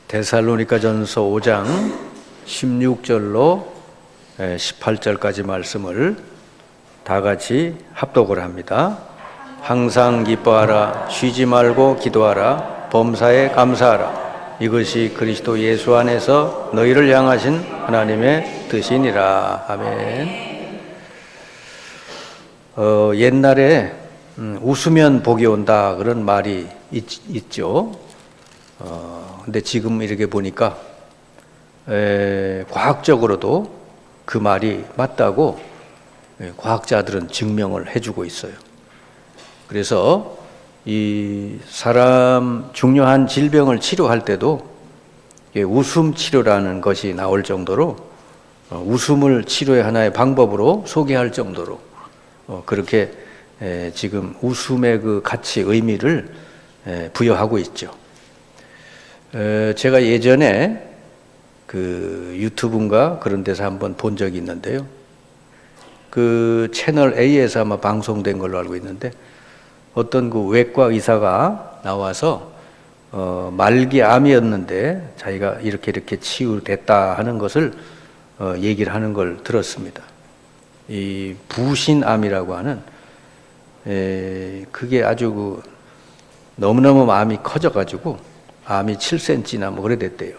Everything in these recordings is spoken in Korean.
데살로니가전서 5장 16절로 18절까지 말씀을 다 같이 합독을 합니다. 항상 기뻐하라, 쉬지 말고 기도하라, 범사에 감사하라. 이것이 그리스도 예수 안에서 너희를 향하신 하나님의 뜻이니라. 아멘. 옛날에 웃으면 복이 온다 그런 말이 있죠. 근데 지금 이렇게 보니까 과학적으로도 그 말이 맞다고 과학자들은 증명을 해주고 있어요. 그래서 이 사람 중요한 질병을 치료할 때도 웃음 치료라는 것이 나올 정도로 웃음을 치료의 하나의 방법으로 소개할 정도로 그렇게 지금 웃음의 그 가치, 의미를 부여하고 있죠. 제가 예전에 그 유튜브인가 그런 데서 한번 본 적이 있는데요. 그 채널 A에서 아마 방송된 걸로 알고 있는데 어떤 그 외과 의사가 나와서 말기 암이었는데 자기가 이렇게 치유됐다 하는 것을 얘기를 하는 걸 들었습니다. 이 부신암이라고 하는 그게 아주 그 너무너무 암이 커져가지고 암이 7cm나 뭐 그래 됐대요.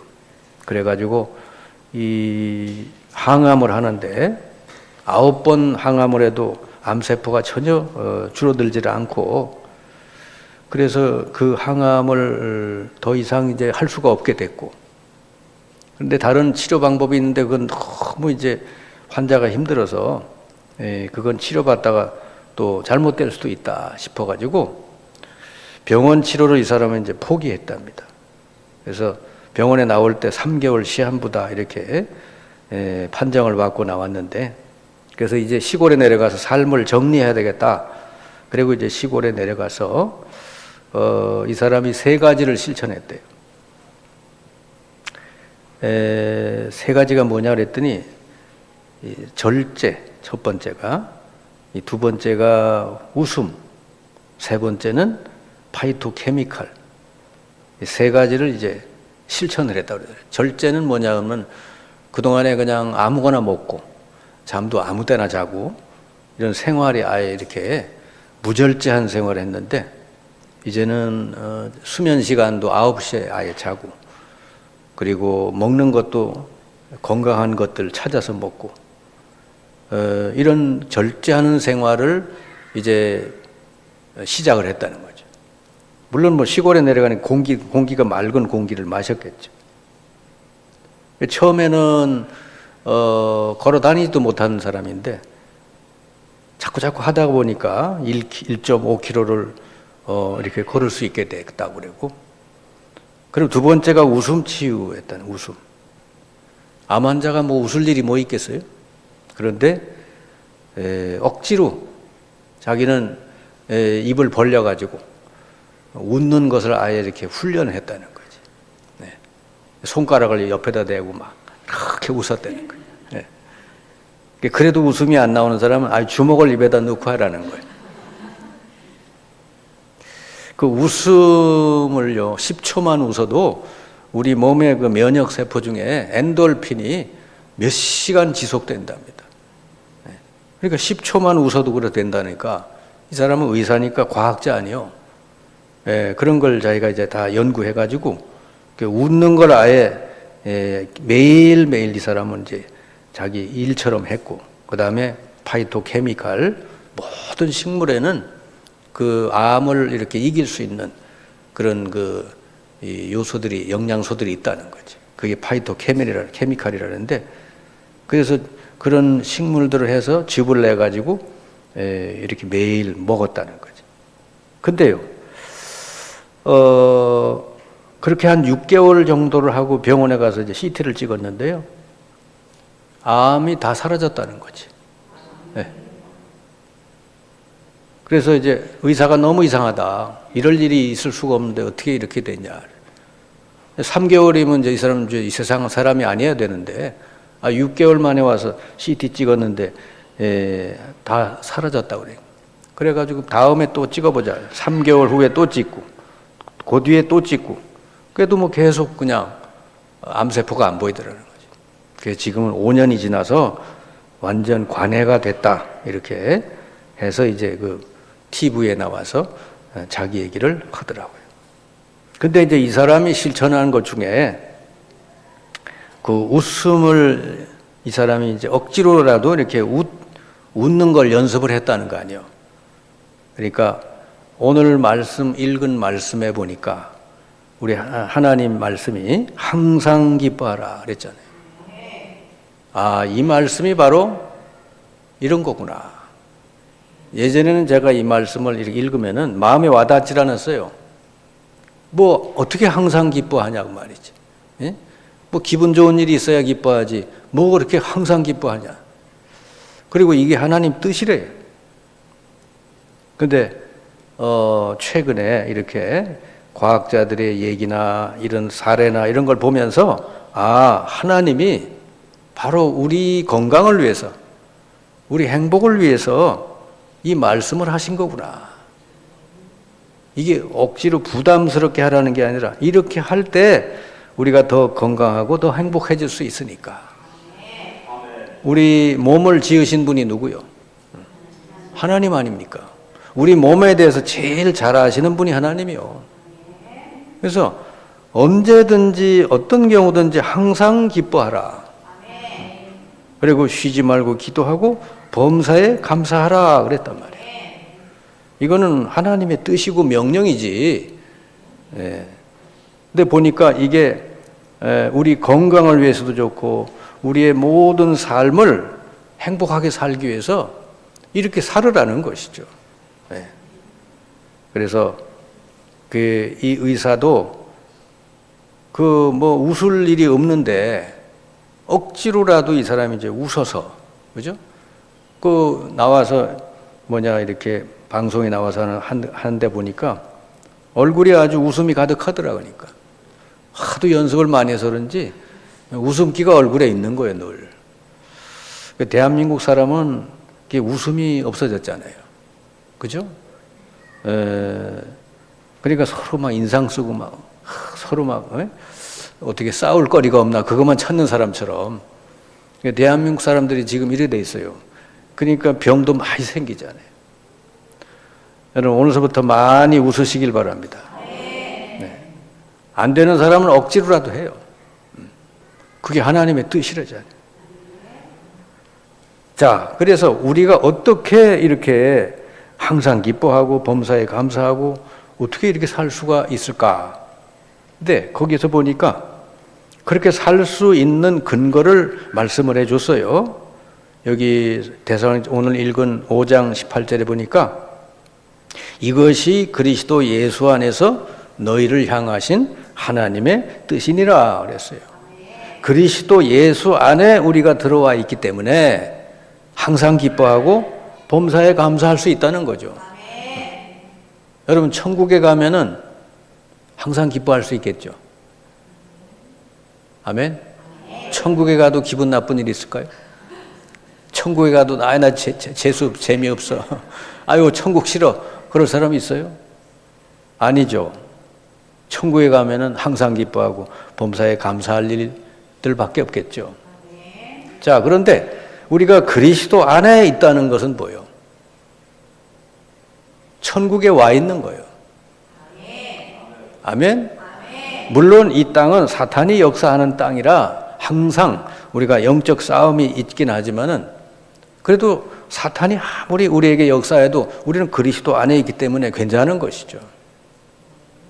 그래가지고 이 항암을 하는데 9번 항암을 해도 암세포가 전혀 줄어들지를 않고 그래서 그 항암을 더 이상 이제 할 수가 없게 됐고 그런데 다른 치료 방법이 있는데 그건 너무 이제 환자가 힘들어서 그건 치료받다가 또 잘못될 수도 있다 싶어가지고 병원 치료를 이 사람은 이제 포기했답니다. 그래서 병원에 나올 때 3개월 시한부다 이렇게 판정을 받고 나왔는데 그래서 이제 시골에 내려가서 삶을 정리해야 되겠다. 그리고 이제 시골에 내려가서 이 사람이 3가지를 실천했대요. 3가지가 뭐냐 그랬더니 절제, 첫 번째가, 이 두 번째가 웃음, 세 번째는 파이토케미칼. 이 3가지를 이제 실천을 했다고 그래요. 절제는 뭐냐 하면 그동안에 그냥 아무거나 먹고 잠도 아무 때나 자고 이런 생활이 아예 이렇게 무절제한 생활을 했는데 이제는 수면 시간도 9시에 아예 자고 그리고 먹는 것도 건강한 것들 찾아서 먹고 이런 절제하는 생활을 이제 시작을 했다는 거죠. 물론 뭐 시골에 내려가는 공기가 맑은 공기를 마셨겠죠. 처음에는 걸어 다니지도 못하는 사람인데 자꾸 하다 보니까 1.5km를 이렇게 걸을 수 있게 됐다고 그랬고 그리고 두 번째가 웃음 치유했다는 웃음. 암 환자가 뭐 웃을 일이 뭐 있겠어요? 그런데 억지로 자기는 입을 벌려가지고 웃는 것을 아예 이렇게 훈련했다는 거지. 네. 손가락을 옆에다 대고 막 그렇게 웃었다는 거예요. 네. 그래도 웃음이 안 나오는 사람은 주먹을 입에다 넣고 하라는 거예요. 그 웃음을요 10초만 웃어도 우리 몸의 그 면역 세포 중에 엔돌핀이 몇 시간 지속된답니다. 네. 그러니까 10초만 웃어도 그래 된다니까 이 사람은 의사니까 과학자 아니요. 예, 그런 걸 자기가 이제 다 연구해가지고 웃는 걸 아예 매일매일 이 사람은 이제 자기 일처럼 했고 그 다음에 파이토케미칼 모든 식물에는 그 암을 이렇게 이길 수 있는 그런 그 요소들이 영양소들이 있다는 거지. 그게 파이토케미칼이라는데 그래서 그런 식물들을 해서 즙을 내 가지고 이렇게 매일 먹었다는 거지. 근데요. 그렇게 한 6개월 정도를 하고 병원에 가서 이제 CT를 찍었는데요. 암이 다 사라졌다는 거지. 네. 그래서 이제 의사가 너무 이상하다. 이럴 일이 있을 수가 없는데 어떻게 이렇게 됐냐. 3개월이면 이제 이 사람은 이제 이 세상 사람이 아니어야 되는데 6개월 만에 와서 CT 찍었는데 다 사라졌다고 그래요. 그래가지고 다음에 또 찍어보자. 3개월 후에 또 찍고 그 뒤에 또 찍고 그래도 뭐 계속 그냥 암세포가 안 보이더라는 거죠. 그래서 지금은 5년이 지나서 완전 관해가 됐다 이렇게 해서 이제 그 TV에 나와서 자기 얘기를 하더라고요. 근데 이제 이 사람이 실천하는 것 중에 그 웃음을 이 사람이 이제 억지로라도 이렇게 웃는 걸 연습을 했다는 거 아니에요. 그러니까 오늘 말씀 읽은 말씀에 보니까 우리 하나님 말씀이 항상 기뻐하라 그랬잖아요. 아, 이 말씀이 바로 이런 거구나. 예전에는 제가 이 말씀을 이렇게 읽으면은 마음에 와닿질 않았어요. 뭐 어떻게 항상 기뻐하냐고 말이지. 예? 뭐 기분 좋은 일이 있어야 기뻐하지. 뭐 그렇게 항상 기뻐하냐. 그리고 이게 하나님 뜻이래요. 근데 최근에 이렇게 과학자들의 얘기나 이런 사례나 이런 걸 보면서 아, 하나님이 바로 우리 건강을 위해서, 우리 행복을 위해서 이 말씀을 하신 거구나. 이게 억지로 부담스럽게 하라는 게 아니라 이렇게 할 때 우리가 더 건강하고 더 행복해질 수 있으니까. 우리 몸을 지으신 분이 누구요? 하나님 아닙니까? 우리 몸에 대해서 제일 잘 아시는 분이 하나님이요. 그래서 언제든지 어떤 경우든지 항상 기뻐하라. 그리고 쉬지 말고 기도하고 범사에 감사하라 그랬단 말이에요. 이거는 하나님의 뜻이고 명령이지. 예. 근데 보니까 이게 우리 건강을 위해서도 좋고 우리의 모든 삶을 행복하게 살기 위해서 이렇게 살으라는 것이죠. 예. 그래서 이 의사도 그 뭐 웃을 일이 없는데 억지로라도 이 사람이 이제 웃어서, 그죠? 그 나와서 이렇게 방송에 나와서 하는데 보니까 얼굴이 아주 웃음이 가득하더라. 그러니까 하도 연습을 많이 해서 그런지 웃음기가 얼굴에 있는 거예요, 늘. 대한민국 사람은 웃음이 없어졌잖아요. 그죠? 그러니까 서로 막 인상 쓰고 서로 어떻게 싸울 거리가 없나 그것만 찾는 사람처럼 대한민국 사람들이 지금 이래 돼 있어요. 그러니까 병도 많이 생기잖아요. 여러분 오늘서부터 많이 웃으시길 바랍니다. 네. 안 되는 사람은 억지로라도 해요. 그게 하나님의 뜻이라잖아요. 자, 그래서 우리가 어떻게 이렇게 항상 기뻐하고 범사에 감사하고 어떻게 이렇게 살 수가 있을까? 근데 거기서 보니까 그렇게 살 수 있는 근거를 말씀을 해줬어요. 여기 오늘 읽은 5장 18절에 보니까 이것이 그리스도 예수 안에서 너희를 향하신 하나님의 뜻이니라 그랬어요. 그리스도 예수 안에 우리가 들어와 있기 때문에 항상 기뻐하고 범사에 감사할 수 있다는 거죠. 여러분 천국에 가면은 항상 기뻐할 수 있겠죠. 아멘. 천국에 가도 기분 나쁜 일 있을까요? 천국에 가도 나 재수 재미없어. 아유 천국 싫어. 그럴 사람이 있어요? 아니죠. 천국에 가면은 항상 기뻐하고 범사에 감사할 일들밖에 없겠죠. 자, 그런데 우리가 그리스도 안에 있다는 것은 뭐예요? 천국에 와 있는 거예요. 아멘? 물론 이 땅은 사탄이 역사하는 땅이라 항상 우리가 영적 싸움이 있긴 하지만은 그래도 사탄이 아무리 우리에게 역사해도 우리는 그리스도 안에 있기 때문에 괜찮은 것이죠.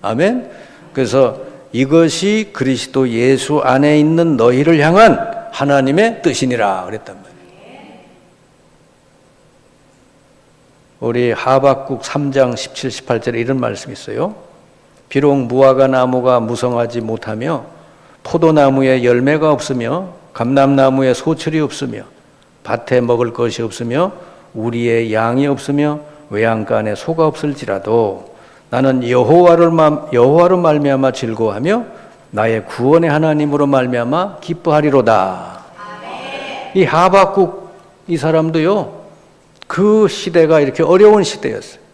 아멘? 그래서 이것이 그리스도 예수 안에 있는 너희를 향한 하나님의 뜻이니라 그랬단 말이에요. 우리 하박국 3장 17, 18절에 이런 말씀이 있어요. 비록 무화과 나무가 무성하지 못하며 포도나무에 열매가 없으며 감람나무에 소출이 없으며 밭에 먹을 것이 없으며 우리의 양이 없으며 외양간에 안에 소가 없을지라도 나는 여호와로 말미암아 즐거워하며 나의 구원의 하나님으로 말미암아 기뻐하리로다. 아멘. 이 하박국 이 사람도요 그 시대가 이렇게 어려운 시대였어요.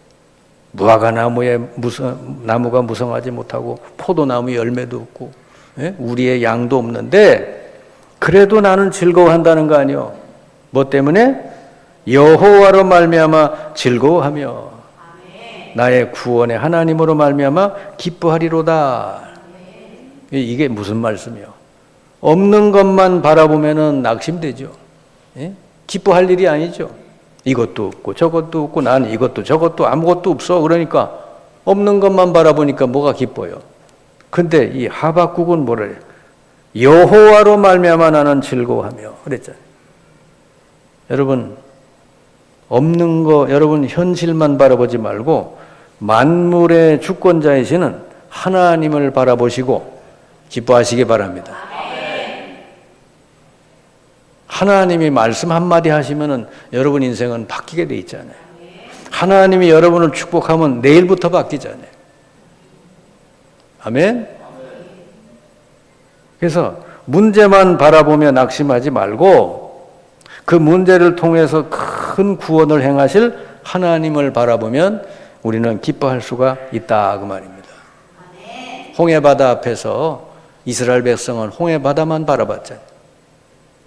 무화과 나무가 무성하지 못하고 포도나무 열매도 없고 예? 우리의 양도 없는데 그래도 나는 즐거워한다는 거 아니요. 뭐 때문에? 여호와로 말미암아 즐거워하며 나의 구원의 하나님으로 말미암아 기뻐하리로다. 이게 무슨 말씀이요? 없는 것만 바라보면은 낙심되죠. 예? 기뻐할 일이 아니죠. 이것도 없고 저것도 없고 나는 이것도 저것도 아무것도 없어. 그러니까 없는 것만 바라보니까 뭐가 기뻐요? 근데 이 하박국은 뭐라 해요? 여호와로 말미암아 나는 즐거워하며 그랬잖아요. 여러분 없는 거 여러분 현실만 바라보지 말고 만물의 주권자이시는 하나님을 바라보시고 기뻐하시기 바랍니다. 하나님이 말씀 한마디 하시면은 여러분 인생은 바뀌게 돼 있잖아요. 하나님이 여러분을 축복하면 내일부터 바뀌잖아요. 아멘? 그래서 문제만 바라보며 낙심하지 말고 그 문제를 통해서 큰 구원을 행하실 하나님을 바라보면 우리는 기뻐할 수가 있다 그 말입니다. 홍해바다 앞에서 이스라엘 백성은 홍해바다만 바라봤잖아요.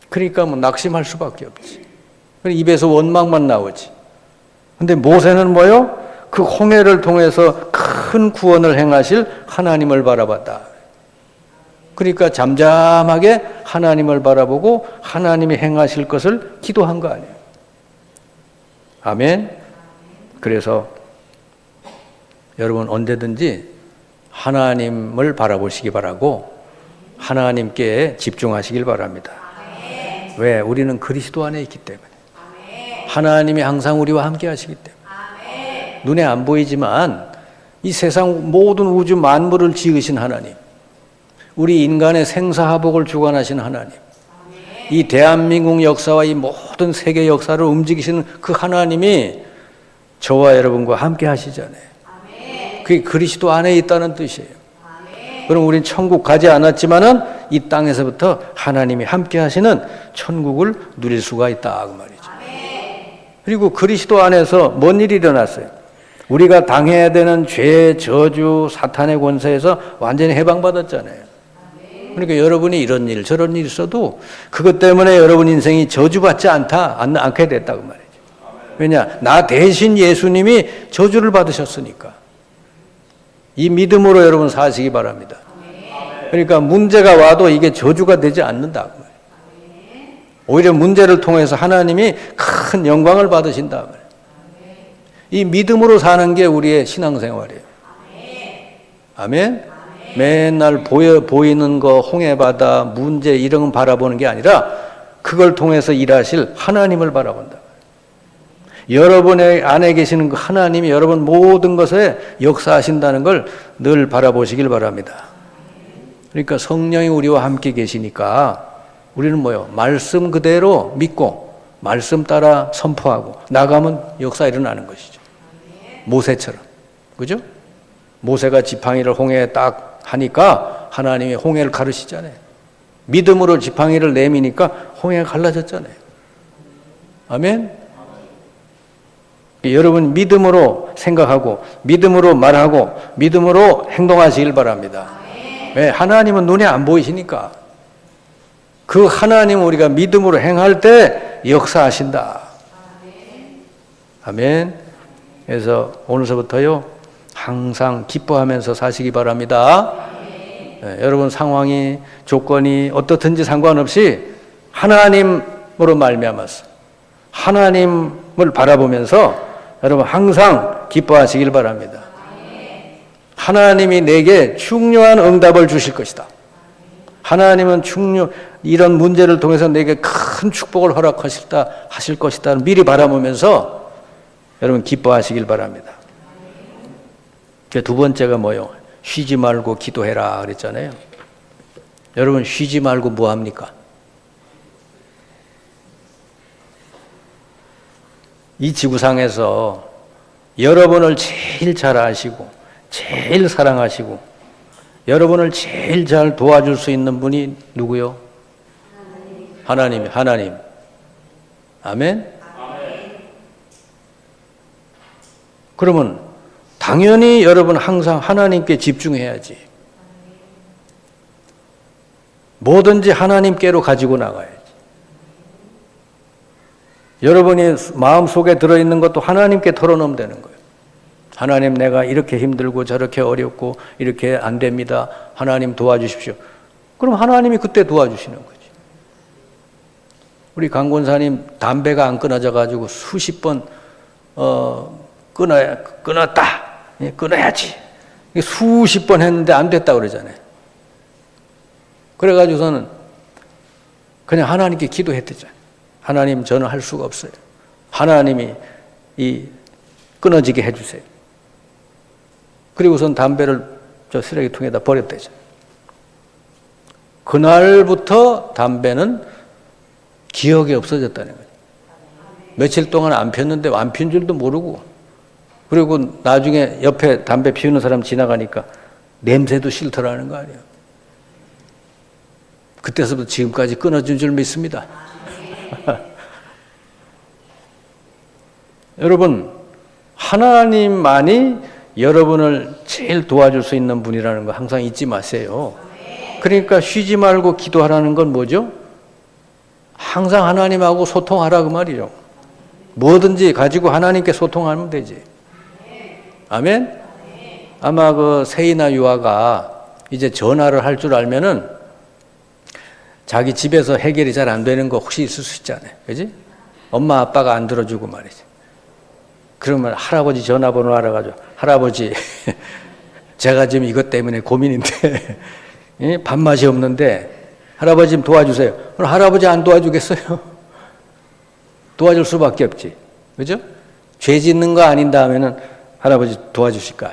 그러니까 뭐 낙심할 수밖에 없지. 입에서 원망만 나오지. 근데 모세는 뭐요? 그 홍해를 통해서 큰 구원을 행하실 하나님을 바라봤다. 그러니까 잠잠하게 하나님을 바라보고 하나님이 행하실 것을 기도한 거 아니에요. 아멘. 그래서 여러분 언제든지 하나님을 바라보시기 바라고 하나님께 집중하시길 바랍니다. 왜? 우리는 그리스도 안에 있기 때문에. 하나님이 항상 우리와 함께 하시기 때문에. 눈에 안 보이지만 이 세상 모든 우주 만물을 지으신 하나님, 우리 인간의 생사화복을 주관하신 하나님, 이 대한민국 역사와 이 모든 세계 역사를 움직이시는 그 하나님이 저와 여러분과 함께 하시잖아요. 그게 그리스도 안에 있다는 뜻이에요. 그럼 우린 천국 가지 않았지만은 이 땅에서부터 하나님이 함께 하시는 천국을 누릴 수가 있다 그 말이죠. 그리고 그리스도 안에서 뭔 일이 일어났어요? 우리가 당해야 되는 죄, 저주, 사탄의 권세에서 완전히 해방받았잖아요. 그러니까 여러분이 이런 일 저런 일 있어도 그것 때문에 여러분 인생이 저주받지 않게 됐다고 말이죠. 왜냐? 나 대신 예수님이 저주를 받으셨으니까. 이 믿음으로 여러분 사시기 바랍니다. 그러니까 문제가 와도 이게 저주가 되지 않는다. 오히려 문제를 통해서 하나님이 큰 영광을 받으신다. 이 믿음으로 사는 게 우리의 신앙생활이에요. 아멘? 맨날 보이는 거, 홍해바다, 문제 이런 건 바라보는 게 아니라 그걸 통해서 일하실 하나님을 바라본다. 여러분의 안에 계시는 그 하나님이 여러분 모든 것에 역사하신다는 걸 늘 바라보시길 바랍니다. 그러니까 성령이 우리와 함께 계시니까 우리는 뭐요? 말씀 그대로 믿고 말씀 따라 선포하고 나가면 역사 일어나는 것이죠. 모세처럼. 그죠? 모세가 지팡이를 홍해에 딱 하니까 하나님이 홍해를 가르치잖아요. 믿음으로 지팡이를 내미니까 홍해가 갈라졌잖아요. 아멘? 여러분 믿음으로 생각하고 믿음으로 말하고 믿음으로 행동하시길 바랍니다. 왜? 하나님은 눈에 안 보이시니까 그 하나님 우리가 믿음으로 행할 때 역사하신다. 아멘. 그래서 오늘서부터요 항상 기뻐하면서 사시기 바랍니다. 네, 여러분 상황이 조건이 어떻든지 상관없이 하나님으로 말미암아서 하나님을 바라보면서 여러분 항상 기뻐하시길 바랍니다. 하나님이 내게 중요한 응답을 주실 것이다. 하나님은 이런 문제를 통해서 내게 큰 축복을 허락하실 것이다. 미리 바라보면서 여러분 기뻐하시길 바랍니다. 두 번째가 뭐요? 쉬지 말고 기도해라 그랬잖아요. 여러분 쉬지 말고 뭐 합니까? 이 지구상에서 여러분을 제일 잘 아시고 제일 사랑하시고 여러분을 제일 잘 도와줄 수 있는 분이 누구요? 하나님. 아멘? 그러면 당연히 여러분 항상 하나님께 집중해야지. 뭐든지 하나님께로 가지고 나가야지. 여러분이 마음속에 들어있는 것도 하나님께 털어놓으면 되는 거예요. 하나님, 내가 이렇게 힘들고 저렇게 어렵고 이렇게 안 됩니다. 하나님 도와주십시오. 그럼 하나님이 그때 도와주시는 거지. 우리 강 권사님 담배가 안 끊어져 가지고 수십 번 끊었다. 끊어야지. 수십 번 했는데 안 됐다고 그러잖아요. 그래가지고서는 그냥 하나님께 기도했대잖아요. 하나님, 저는 할 수가 없어요. 하나님이 끊어지게 해주세요. 그리고선 담배를 저 쓰레기통에다 버렸대죠. 그날부터 담배는 기억이 없어졌다는 거예요. 며칠 동안 안 폈는데 안 핀 줄도 모르고, 그리고 나중에 옆에 담배 피우는 사람 지나가니까 냄새도 싫더라는 거 아니에요. 그때서부터 지금까지 끊어진 줄 믿습니다. 여러분, 하나님만이 여러분을 제일 도와줄 수 있는 분이라는 거 항상 잊지 마세요. 그러니까 쉬지 말고 기도하라는 건 뭐죠? 항상 하나님하고 소통하라 그 말이죠. 뭐든지 가지고 하나님께 소통하면 되지. 아멘? 아마 그 세이나 유아가 이제 전화를 할 줄 알면은 자기 집에서 해결이 잘 안 되는 거 혹시 있을 수 있잖아요. 그지? 엄마 아빠가 안 들어주고 말이지. 그러면 할아버지 전화번호 알아가지고, 할아버지, 제가 지금 이것 때문에 고민인데, 밥맛이 없는데, 할아버지 좀 도와주세요. 그럼 할아버지 안 도와주겠어요? 도와줄 수밖에 없지. 그죠? 죄 짓는 거 아닌 다음에는 할아버지 도와주실 거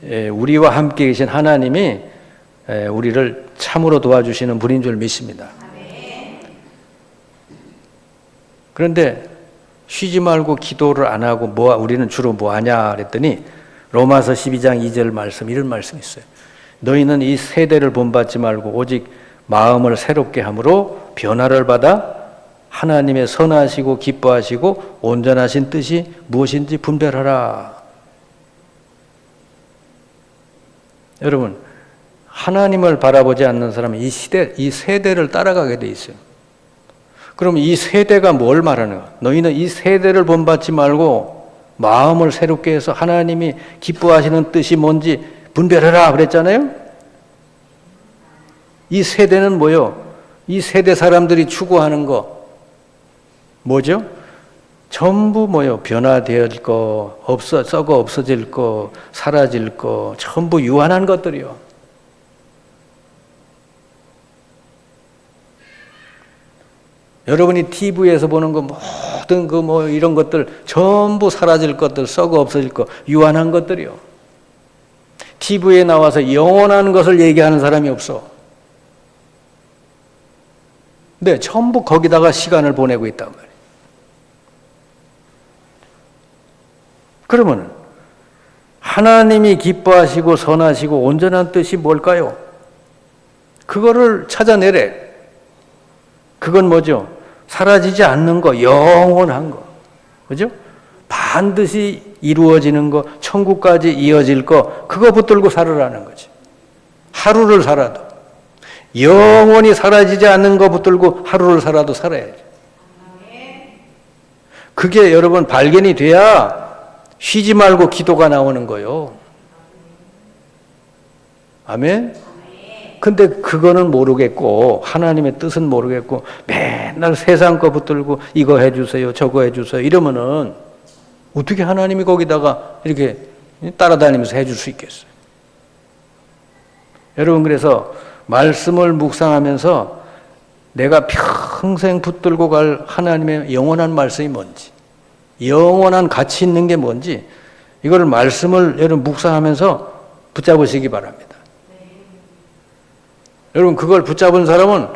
아니에요. 우리와 함께 계신 하나님이 우리를 참으로 도와주시는 분인 줄 믿습니다. 그런데 쉬지 말고 기도를 안 하고 우리는 주로 뭐 하냐 그랬더니 로마서 12장 2절 말씀, 이런 말씀이 있어요. 너희는 이 세대를 본받지 말고 오직 마음을 새롭게 함으로 변화를 받아 하나님의 선하시고 기뻐하시고 온전하신 뜻이 무엇인지 분별하라. 여러분, 하나님을 바라보지 않는 사람은 이 세대를 따라가게 돼 있어요. 그럼 이 세대가 뭘 말하는 거야? 너희는 이 세대를 본받지 말고 마음을 새롭게 해서 하나님이 기뻐하시는 뜻이 뭔지 분별해라 그랬잖아요? 이 세대는 뭐요? 이 세대 사람들이 추구하는 거 뭐죠? 전부 뭐요? 변화될 거, 썩어 없어질 거, 사라질 거, 전부 유한한 것들이요. 여러분이 TV에서 보는 거 모든 이런 것들 전부 사라질 것들, 썩어 없어질 거, 유한한 것들이요. TV에 나와서 영원한 것을 얘기하는 사람이 없어. 근데 전부 거기다가 시간을 보내고 있단 말이에요. 그러면 하나님이 기뻐하시고 선하시고 온전한 뜻이 뭘까요? 그거를 찾아내래. 그건 뭐죠? 사라지지 않는 거, 영원한 거. 그죠? 반드시 이루어지는 거, 천국까지 이어질 거, 그거 붙들고 살으라는 거지. 하루를 살아도. 영원히 사라지지 않는 거 붙들고 하루를 살아도 살아야지. 그게 여러분 발견이 돼야 쉬지 말고 기도가 나오는 거요. 아멘? 근데 그거는 모르겠고 하나님의 뜻은 모르겠고 맨날 세상 거 붙들고 이거 해주세요 저거 해주세요 이러면은 어떻게 하나님이 거기다가 이렇게 따라다니면서 해줄 수 있겠어요? 여러분, 그래서 말씀을 묵상하면서 내가 평생 붙들고 갈 하나님의 영원한 말씀이 뭔지, 영원한 가치 있는 게 뭔지, 이걸 말씀을 여러분 묵상하면서 붙잡으시기 바랍니다. 여러분, 그걸 붙잡은 사람은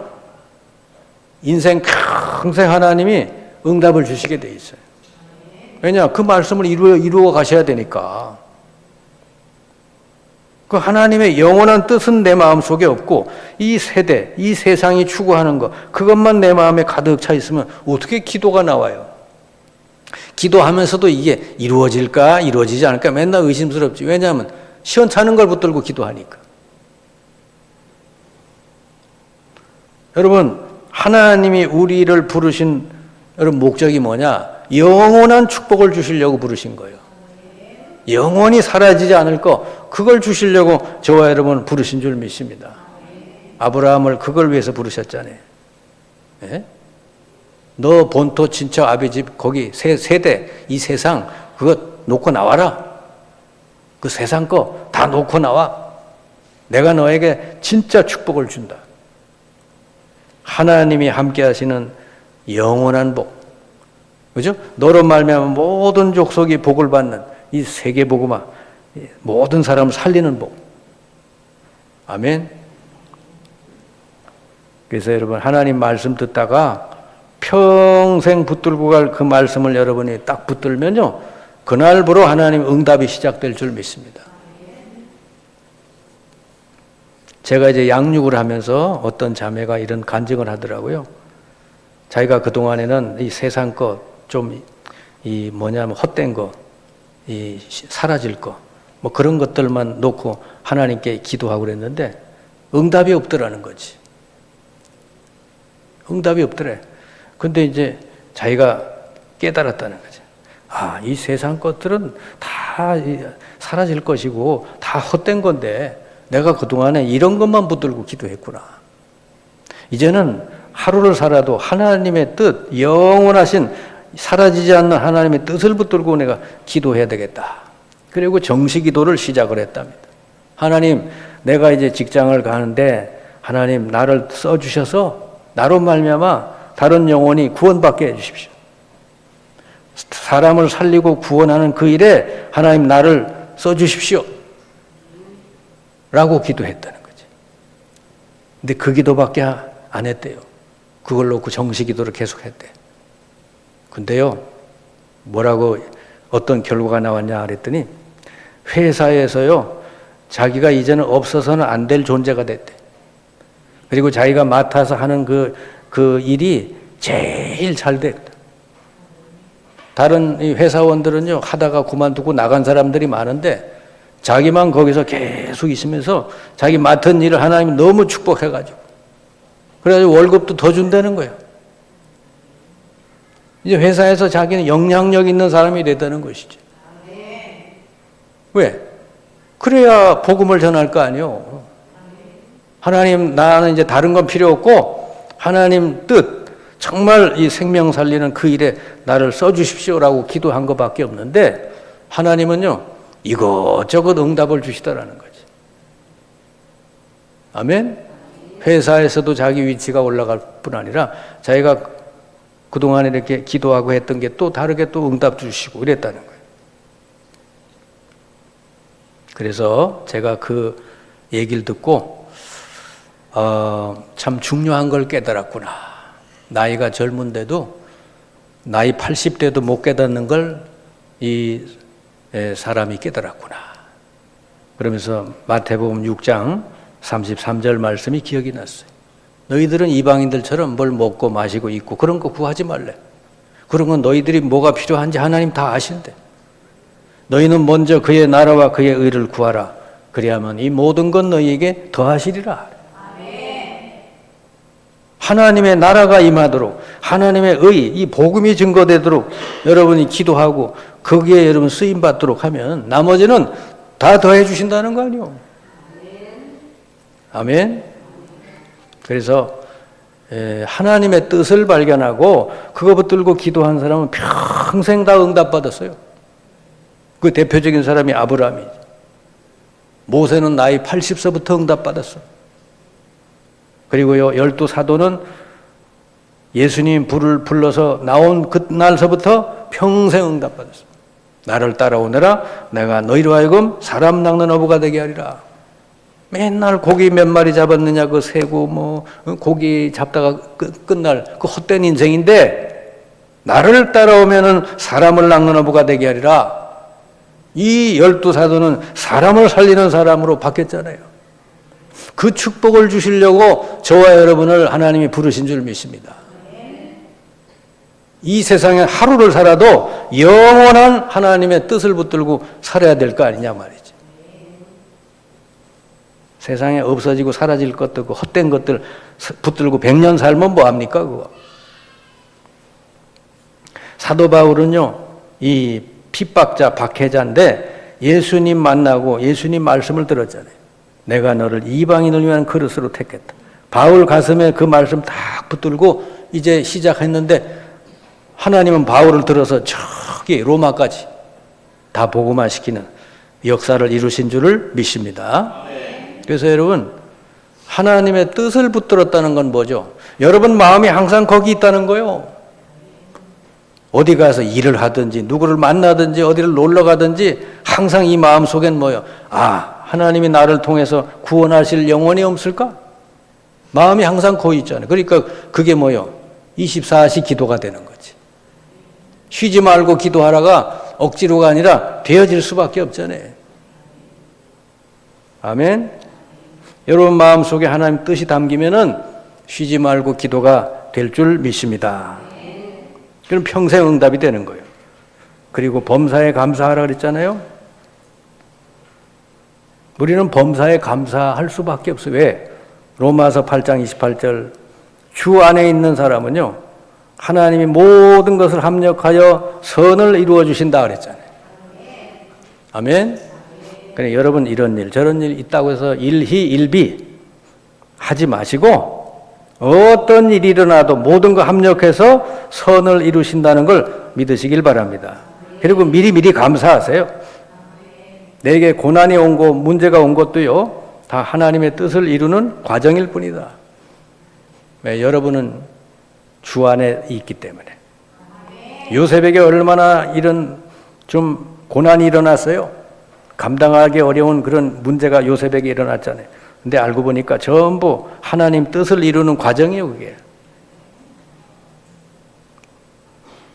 인생 평생 하나님이 응답을 주시게 돼 있어요. 왜냐? 그 말씀을 이루어 가셔야 되니까. 그 하나님의 영원한 뜻은 내 마음속에 없고 이 세대, 이 세상이 추구하는 것, 그것만 내 마음에 가득 차 있으면 어떻게 기도가 나와요? 기도하면서도 이게 이루어질까 이루어지지 않을까 맨날 의심스럽지. 왜냐하면 시원찮은 걸 붙들고 기도하니까. 여러분, 하나님이 우리를 부르신 여러분 목적이 뭐냐? 영원한 축복을 주시려고 부르신 거예요. 영원히 사라지지 않을 거, 그걸 주시려고 저와 여러분 부르신 줄 믿습니다. 아브라함을 그걸 위해서 부르셨잖아요. 예? 너 본토 친척 아비 집 거기 세대 이 세상 그거 놓고 나와라. 그 세상 거 다 놓고 나와. 내가 너에게 진짜 축복을 준다. 하나님이 함께 하시는 영원한 복. 그죠? 너로 말미암아 모든 족속이 복을 받는 이 세계 복음화, 모든 사람을 살리는 복. 아멘. 그래서 여러분 하나님 말씀 듣다가 평생 붙들고 갈 그 말씀을 여러분이 딱 붙들면요, 그날부로 하나님 응답이 시작될 줄 믿습니다. 제가 이제 양육을 하면서 어떤 자매가 이런 간증을 하더라고요. 자기가 그동안에는 이 세상 것, 좀, 이 뭐냐면 헛된 거, 이 사라질 거, 뭐 그런 것들만 놓고 하나님께 기도하고 그랬는데 응답이 없더라는 거지. 응답이 없더래. 근데 이제 자기가 깨달았다는 거죠. 아, 이 세상 것들은 다 사라질 것이고 다 헛된 건데 내가 그동안에 이런 것만 붙들고 기도했구나. 이제는 하루를 살아도 하나님의 뜻, 영원하신 사라지지 않는 하나님의 뜻을 붙들고 내가 기도해야 되겠다. 그리고 정시기도를 시작을 했답니다. 하나님, 내가 이제 직장을 가는데 하나님 나를 써주셔서 나로 말미암아 다른 영혼이 구원받게 해주십시오. 사람을 살리고 구원하는 그 일에 하나님 나를 써주십시오. 라고 기도했다는 거지. 근데 그 기도밖에 안 했대요. 그걸 놓고 정시기도를 계속했대. 근데요, 뭐라고 어떤 결과가 나왔냐 그랬더니 회사에서요, 자기가 이제는 없어서는 안 될 존재가 됐대. 그리고 자기가 맡아서 하는 그 일이 제일 잘 됐다. 다른 이 회사원들은요, 하다가 그만두고 나간 사람들이 많은데 자기만 거기서 계속 있으면서 자기 맡은 일을 하나님이 너무 축복해가지고 그래가지고 월급도 더 준다는 거예요. 이제 회사에서 자기는 영향력 있는 사람이 됐다는 것이죠. 왜? 그래야 복음을 전할 거 아니에요. 하나님, 나는 이제 다른 건 필요 없고 하나님 뜻, 정말 이 생명 살리는 그 일에 나를 써주십시오라고 기도한 것밖에 없는데 하나님은요, 이것저것 응답을 주시더라는 거지. 아멘? 회사에서도 자기 위치가 올라갈 뿐 아니라 자기가 그동안에 이렇게 기도하고 했던 게 또 다르게 또 응답 주시고 이랬다는 거예요. 그래서 제가 그 얘기를 듣고 참 중요한 걸 깨달았구나. 나이가 젊은데도 나이 80대도 못 깨닫는 걸 이 사람이 깨달았구나. 그러면서 마태복음 6장 33절 말씀이 기억이 났어요. 너희들은 이방인들처럼 뭘 먹고 마시고 입고 그런 거 구하지 말래. 그런 건 너희들이 뭐가 필요한지 하나님 다 아신대. 너희는 먼저 그의 나라와 그의 의를 구하라. 그리하면 이 모든 건 너희에게 더하시리라. 하나님의 나라가 임하도록 하나님의 의, 이 복음이 증거되도록 여러분이 기도하고 거기에 여러분 쓰임받도록 하면 나머지는 다 더해 주신다는 거 아니에요. 아멘. 그래서 하나님의 뜻을 발견하고 그거 붙들고 기도한 사람은 평생 다 응답받았어요. 그 대표적인 사람이 아브라함이지. 모세는 나이 80세부터 응답받았어. 그리고요, 12사도는 예수님 불을 불러서 나온 그날서부터 평생 응답받았어. 나를 따라오너라 내가 너희로 하여금 사람 낚는 어부가 되게 하리라. 맨날 고기 몇 마리 잡았느냐 그 세고 뭐 고기 잡다가 끝날 그 헛된 인생인데 나를 따라오면은 사람을 낚는 어부가 되게 하리라. 이 12사도는 사람을 살리는 사람으로 바뀌었잖아요. 그 축복을 주시려고 저와 여러분을 하나님이 부르신 줄 믿습니다. 이 세상에 하루를 살아도 영원한 하나님의 뜻을 붙들고 살아야 될 거 아니냐 말이지. 세상에 없어지고 사라질 것도 그 헛된 것들 붙들고 100년 살면 뭐합니까 그거. 사도 바울은요 이 핍박자 박해자인데 예수님 만나고 예수님 말씀을 들었잖아요. 내가 너를 이방인을 위한 그릇으로 택했다. 바울 가슴에 그 말씀 딱 붙들고 이제 시작했는데 하나님은 바울을 들어서 저기 로마까지 다 복음화시키는 역사를 이루신 줄을 믿습니다. 그래서 여러분 하나님의 뜻을 붙들었다는 건 뭐죠? 여러분 마음이 항상 거기 있다는 거예요. 어디 가서 일을 하든지 누구를 만나든지 어디를 놀러 가든지 항상 이 마음 속엔 뭐예요? 아, 하나님이 나를 통해서 구원하실 영혼이 없을까? 마음이 항상 거기 있잖아요. 그러니까 그게 뭐예요? 24시 기도가 되는 거지. 쉬지 말고 기도하라가 억지로가 아니라 되어질 수밖에 없잖아요. 아멘. 여러분 마음속에 하나님 뜻이 담기면은 쉬지 말고 기도가 될 줄 믿습니다. 그럼 평생 응답이 되는 거예요. 그리고 범사에 감사하라 그랬잖아요. 우리는 범사에 감사할 수밖에 없어요. 왜? 로마서 8장 28절 주 안에 있는 사람은요 하나님이 모든 것을 합력하여 선을 이루어 주신다 그랬잖아요. 아멘. 그래 여러분 이런 일 저런 일 있다고 해서 일희일비 하지 마시고 어떤 일이 일어나도 모든 거 합력해서 선을 이루신다는 걸 믿으시길 바랍니다. 그리고 미리미리 감사하세요. 내게 고난이 온 것, 문제가 온 것도요 다 하나님의 뜻을 이루는 과정일 뿐이다. 왜? 여러분은 주 안에 있기 때문에. 요셉에게 얼마나 이런 좀 고난이 일어났어요. 감당하기 어려운 그런 문제가 요셉에게 일어났잖아요. 근데 알고 보니까 전부 하나님 뜻을 이루는 과정이에요, 그게.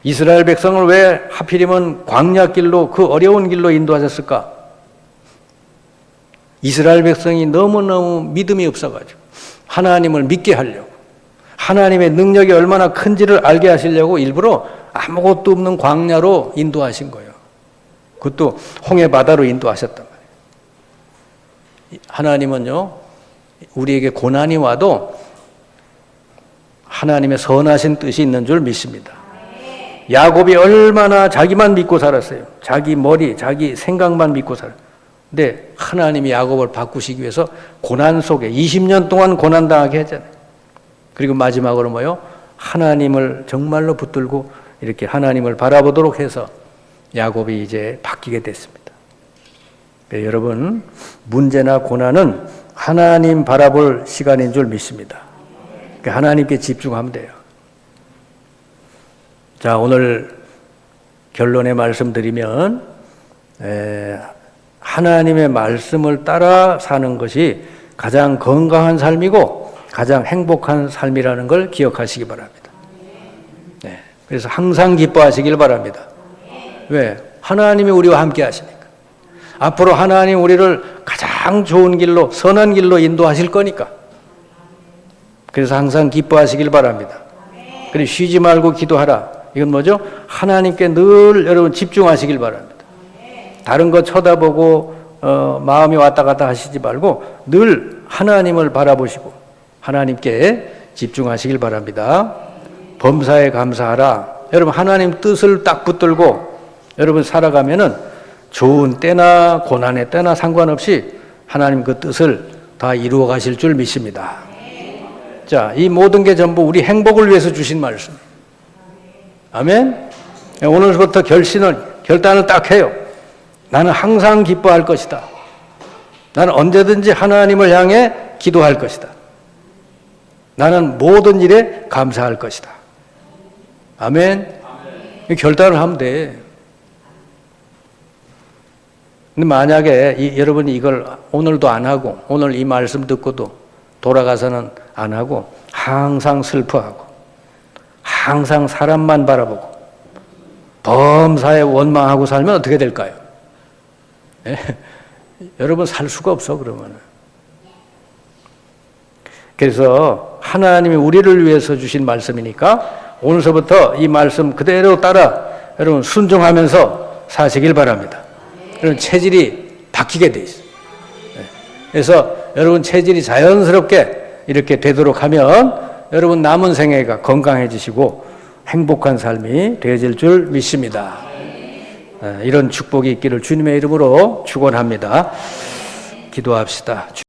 이스라엘 백성을 왜 하필이면 광야길로 그 어려운 길로 인도하셨을까? 이스라엘 백성이 너무너무 믿음이 없어가지고 하나님을 믿게 하려고 하나님의 능력이 얼마나 큰지를 알게 하시려고 일부러 아무것도 없는 광야로 인도하신 거예요. 그것도 홍해 바다로 인도하셨단 말이에요. 하나님은요 우리에게 고난이 와도 하나님의 선하신 뜻이 있는 줄 믿습니다. 야곱이 얼마나 자기만 믿고 살았어요. 자기 머리, 자기 생각만 믿고 살았어요. 근데 하나님이 야곱을 바꾸시기 위해서 고난 속에 20년 동안 고난당하게 했잖아요. 그리고 마지막으로 뭐요? 하나님을 정말로 붙들고 이렇게 하나님을 바라보도록 해서 야곱이 이제 바뀌게 됐습니다. 네, 여러분 문제나 고난은 하나님 바라볼 시간인 줄 믿습니다. 그러니까 하나님께 집중하면 돼요. 자, 오늘 결론의 말씀드리면 하나님의 말씀을 따라 사는 것이 가장 건강한 삶이고 가장 행복한 삶이라는 걸 기억하시기 바랍니다. 네, 그래서 항상 기뻐하시길 바랍니다. 왜? 하나님이 우리와 함께 하시니까. 앞으로 하나님 우리를 가장 좋은 길로 선한 길로 인도하실 거니까. 그래서 항상 기뻐하시길 바랍니다. 그리고 쉬지 말고 기도하라. 이건 뭐죠? 하나님께 늘 여러분 집중하시길 바랍니다. 다른 거 쳐다보고 마음이 왔다 갔다 하시지 말고 늘 하나님을 바라보시고 하나님께 집중하시길 바랍니다. 범사에 감사하라. 여러분 하나님 뜻을 딱 붙들고 여러분 살아가면은 좋은 때나 고난의 때나 상관없이 하나님 그 뜻을 다 이루어 가실 줄 믿습니다. 자, 이 모든 게 전부 우리 행복을 위해서 주신 말씀. 아멘. 오늘부터 결단을 딱 해요. 나는 항상 기뻐할 것이다. 나는 언제든지 하나님을 향해 기도할 것이다. 나는 모든 일에 감사할 것이다. 아멘. 결단을 하면 돼. 근데 만약에 여러분이 이걸 오늘도 안 하고 오늘 이 말씀 듣고도 돌아가서는 안 하고 항상 슬퍼하고 항상 사람만 바라보고 범사에 원망하고 살면 어떻게 될까요? 네? 여러분 살 수가 없어 그러면. 그래서 하나님이 우리를 위해서 주신 말씀이니까 오늘서부터 이 말씀 그대로 따라 여러분 순종하면서 사시길 바랍니다. 그럼 체질이 바뀌게 돼 있어요. 그래서 여러분 체질이 자연스럽게 이렇게 되도록 하면 여러분 남은 생애가 건강해지시고 행복한 삶이 되어질 줄 믿습니다. 이런 축복이 있기를 주님의 이름으로 축원합니다. 기도합시다.